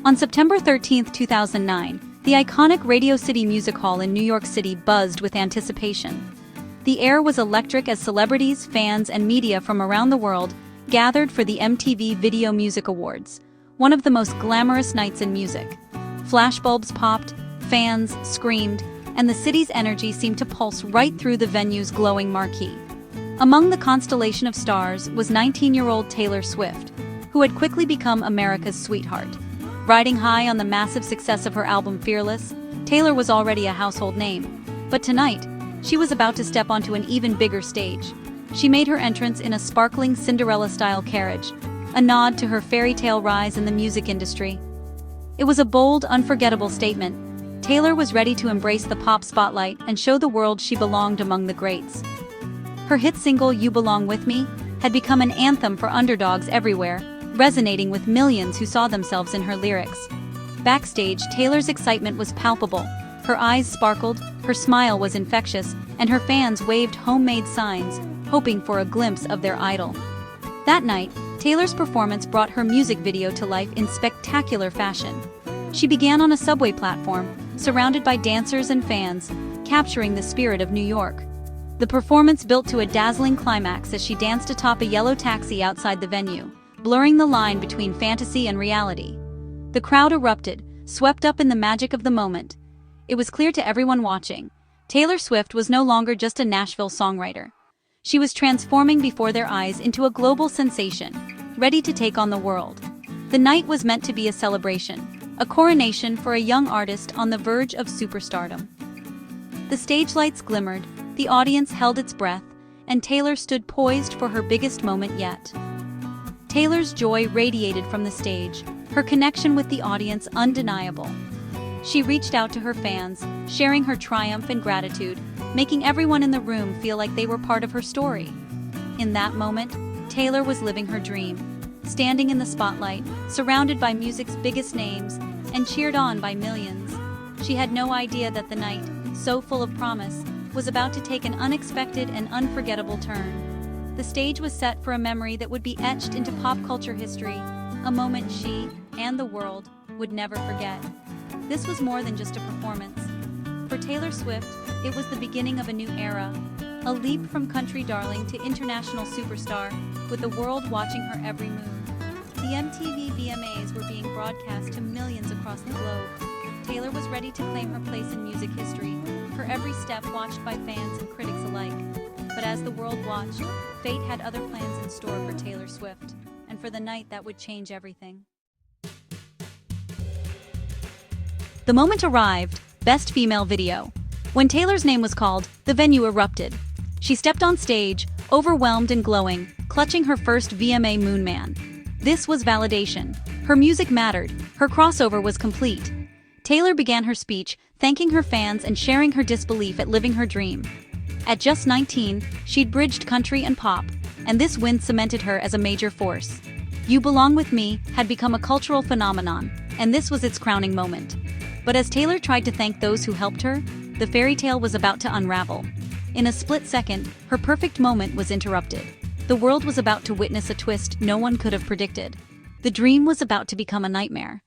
On September 13, 2009, the iconic Radio City Music Hall in New York City buzzed with anticipation. The air was electric as celebrities, fans, and media from around the world gathered for the MTV Video Music Awards, one of the most glamorous nights in music. Flashbulbs popped, fans screamed, and the city's energy seemed to pulse right through the venue's glowing marquee. Among the constellation of stars was 19-year-old Taylor Swift, who had quickly become America's sweetheart. Riding high on the massive success of her album Fearless, Taylor was already a household name. But tonight, she was about to step onto an even bigger stage. She made her entrance in a sparkling Cinderella-style carriage, a nod to her fairy tale rise in the music industry. It was a bold, unforgettable statement. Taylor was ready to embrace the pop spotlight and show the world she belonged among the greats. Her hit single You Belong With Me had become an anthem for underdogs everywhere, resonating with millions who saw themselves in her lyrics. Backstage, Taylor's excitement was palpable. Her eyes sparkled, her smile was infectious, and her fans waved homemade signs, hoping for a glimpse of their idol. That night, Taylor's performance brought her music video to life in spectacular fashion. She began on a subway platform, surrounded by dancers and fans, capturing the spirit of New York. The performance built to a dazzling climax as she danced atop a yellow taxi outside the venue, blurring the line between fantasy and reality. The crowd erupted, swept up in the magic of the moment. It was clear to everyone watching. Taylor Swift was no longer just a Nashville songwriter. She was transforming before their eyes into a global sensation, ready to take on the world. The night was meant to be a celebration, a coronation for a young artist on the verge of superstardom. The stage lights glimmered, the audience held its breath, and Taylor stood poised for her biggest moment yet. Taylor's joy radiated from the stage, her connection with the audience undeniable. She reached out to her fans, sharing her triumph and gratitude, making everyone in the room feel like they were part of her story. In that moment, Taylor was living her dream, standing in the spotlight, surrounded by music's biggest names, and cheered on by millions. She had no idea that the night, so full of promise, was about to take an unexpected and unforgettable turn. The stage was set for a memory that would be etched into pop culture history, a moment she, and the world, would never forget. This was more than just a performance. For Taylor Swift, it was the beginning of a new era, a leap from country darling to international superstar, with the world watching her every move. The MTV VMAs were being broadcast to millions across the globe. Taylor was ready to claim her place in music history, her every step watched by fans and critics alike. But as the world watched, fate had other plans in store for Taylor Swift, and for the night that would change everything. The moment arrived, Best Female Video. When Taylor's name was called, the venue erupted. She stepped on stage, overwhelmed and glowing, clutching her first VMA Moon Man. This was validation. Her music mattered, her crossover was complete. Taylor began her speech, thanking her fans and sharing her disbelief at living her dream. At just 19, she'd bridged country and pop, and this win cemented her as a major force. You Belong With Me had become a cultural phenomenon, and this was its crowning moment. But as Taylor tried to thank those who helped her, the fairy tale was about to unravel. In a split second, her perfect moment was interrupted. The world was about to witness a twist no one could have predicted. The dream was about to become a nightmare.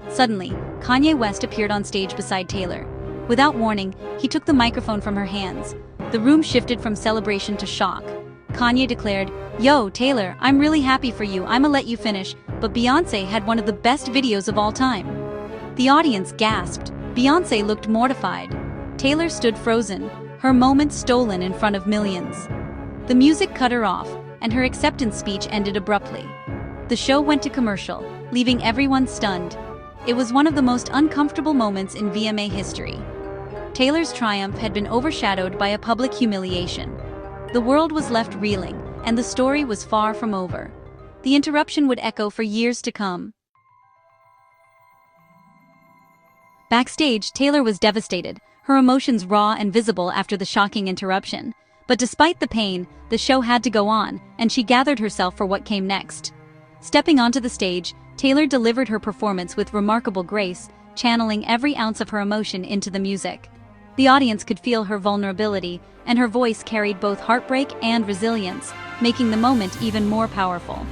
Suddenly, Kanye West appeared on stage beside Taylor. Without warning, he took the microphone from her hands. The room shifted from celebration to shock. Kanye declared, "Yo, Taylor, I'm really happy for you. I'ma let you finish, but Beyoncé had one of the best videos of all time." The audience gasped. Beyoncé looked mortified. Taylor stood frozen, her moment stolen in front of millions. The music cut her off, and her acceptance speech ended abruptly. The show went to commercial, leaving everyone stunned. It was one of the most uncomfortable moments in VMA history. Taylor's triumph had been overshadowed by a public humiliation. The world was left reeling, and the story was far from over. The interruption would echo for years to come. Backstage, Taylor was devastated, her emotions raw and visible after the shocking interruption. But despite the pain, the show had to go on, and she gathered herself for what came next. Stepping onto the stage, Taylor delivered her performance with remarkable grace, channeling every ounce of her emotion into the music. The audience could feel her vulnerability, and her voice carried both heartbreak and resilience, making the moment even more powerful.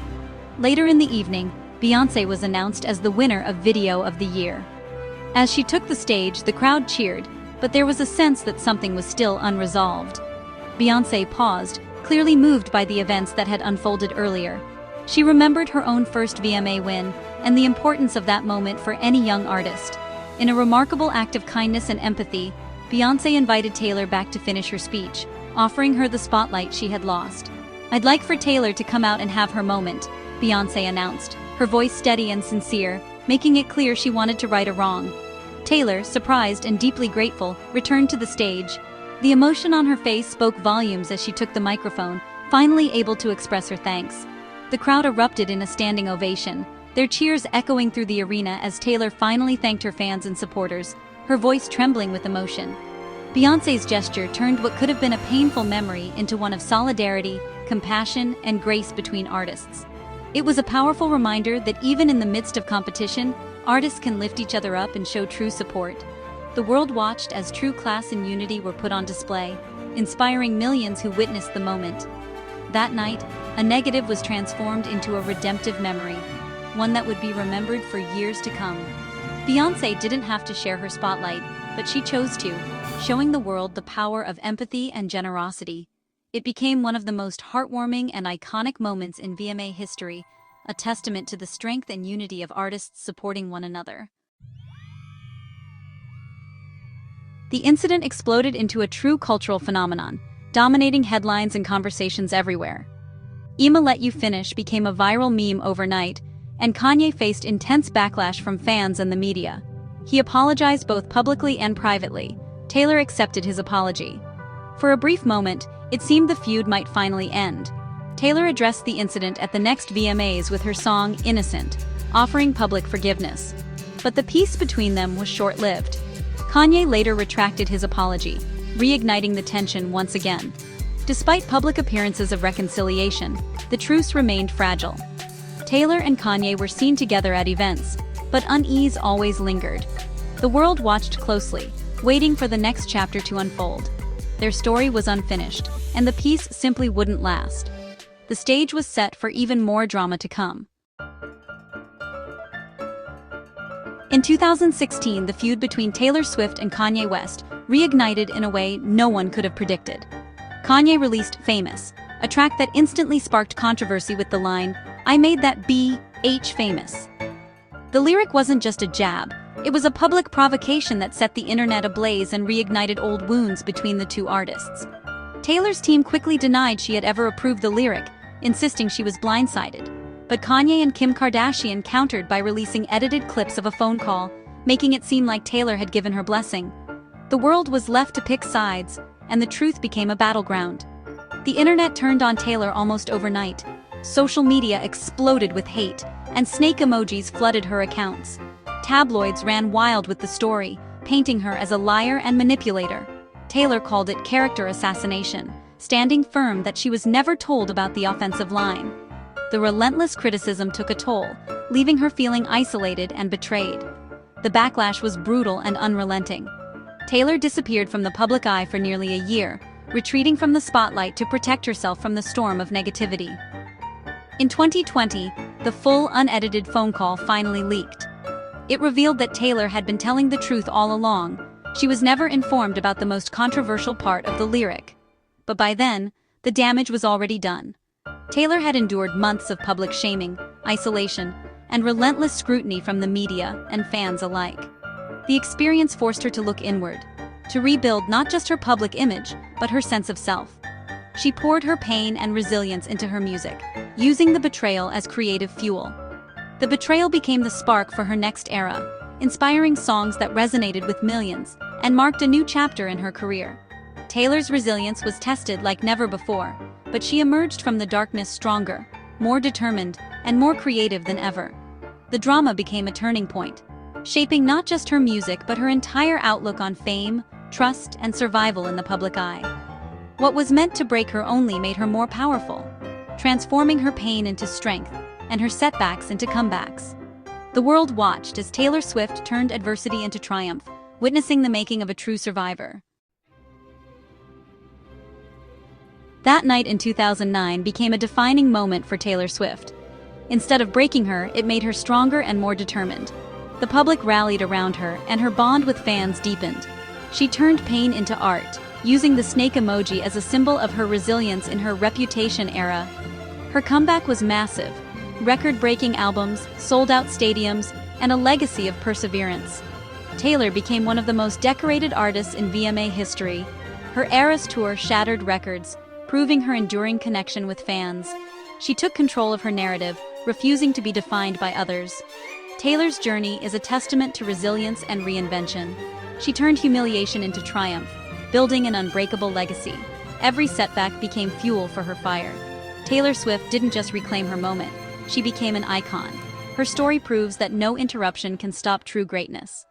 Later in the evening, Beyoncé was announced as the winner of Video of the Year. As she took the stage, the crowd cheered, but there was a sense that something was still unresolved. Beyoncé paused, clearly moved by the events that had unfolded earlier. She remembered her own first VMA win and the importance of that moment for any young artist. In a remarkable act of kindness and empathy, Beyoncé invited Taylor back to finish her speech, offering her the spotlight she had lost. "I'd like for Taylor to come out and have her moment," Beyoncé announced, her voice steady and sincere, making it clear she wanted to right a wrong. Taylor, surprised and deeply grateful, returned to the stage. The emotion on her face spoke volumes as she took the microphone, finally able to express her thanks. The crowd erupted in a standing ovation, their cheers echoing through the arena as Taylor finally thanked her fans and supporters, her voice trembling with emotion. Beyoncé's gesture turned what could have been a painful memory into one of solidarity, compassion, and grace between artists. It was a powerful reminder that even in the midst of competition, artists can lift each other up and show true support. The world watched as true class and unity were put on display, inspiring millions who witnessed the moment. That night, a negative was transformed into a redemptive memory, one that would be remembered for years to come. Beyoncé didn't have to share her spotlight, but she chose to, showing the world the power of empathy and generosity. It became one of the most heartwarming and iconic moments in VMA history, a testament to the strength and unity of artists supporting one another. The incident exploded into a true cultural phenomenon, dominating headlines and conversations everywhere. "I'ma Let You Finish" became a viral meme overnight, and Kanye faced intense backlash from fans and the media. He apologized both publicly and privately. Taylor accepted his apology. For a brief moment, it seemed the feud might finally end. Taylor addressed the incident at the next VMAs with her song "Innocent," offering public forgiveness. But the peace between them was short-lived. Kanye later retracted his apology, reigniting the tension once again. Despite public appearances of reconciliation, the truce remained fragile. Taylor and Kanye were seen together at events, but unease always lingered. The world watched closely, waiting for the next chapter to unfold. Their story was unfinished, and the peace simply wouldn't last. The stage was set for even more drama to come. In 2016, the feud between Taylor Swift and Kanye West reignited in a way no one could have predicted. Kanye released "Famous," a track that instantly sparked controversy with the line, "I made that B.H. famous." The lyric wasn't just a jab, it was a public provocation that set the internet ablaze and reignited old wounds between the two artists. Taylor's team quickly denied she had ever approved the lyric, insisting she was blindsided. But Kanye and Kim Kardashian countered by releasing edited clips of a phone call, making it seem like Taylor had given her blessing. The world was left to pick sides, and the truth became a battleground. The internet turned on Taylor almost overnight. Social media exploded with hate, and snake emojis flooded her accounts. Tabloids ran wild with the story, painting her as a liar and manipulator. Taylor called it character assassination, standing firm that she was never told about the offensive line. The relentless criticism took a toll, leaving her feeling isolated and betrayed. The backlash was brutal and unrelenting. Taylor disappeared from the public eye for nearly a year, retreating from the spotlight to protect herself from the storm of negativity. In 2020, the full unedited phone call finally leaked. It revealed that Taylor had been telling the truth all along. She was never informed about the most controversial part of the lyric. But by then, the damage was already done. Taylor had endured months of public shaming, isolation, and relentless scrutiny from the media and fans alike. The experience forced her to look inward, to rebuild not just her public image, but her sense of self. She poured her pain and resilience into her music, using the betrayal as creative fuel. The betrayal became the spark for her next era, inspiring songs that resonated with millions and marked a new chapter in her career. Taylor's resilience was tested like never before, but she emerged from the darkness stronger, more determined, and more creative than ever. The drama became a turning point, shaping not just her music but her entire outlook on fame, trust, and survival in the public eye. What was meant to break her only made her more powerful, transforming her pain into strength and her setbacks into comebacks. The world watched as Taylor Swift turned adversity into triumph, witnessing the making of a true survivor. That night in 2009 became a defining moment for Taylor Swift. Instead of breaking her, it made her stronger and more determined. The public rallied around her, and her bond with fans deepened. She turned pain into art, using the snake emoji as a symbol of her resilience in her Reputation era. Her comeback was massive: record-breaking albums, sold-out stadiums, and a legacy of perseverance. Taylor became one of the most decorated artists in VMA history. Her Eras tour shattered records, proving her enduring connection with fans. She took control of her narrative, refusing to be defined by others. Taylor's journey is a testament to resilience and reinvention. She turned humiliation into triumph, building an unbreakable legacy. Every setback became fuel for her fire. Taylor Swift didn't just reclaim her moment, she became an icon. Her story proves that no interruption can stop true greatness.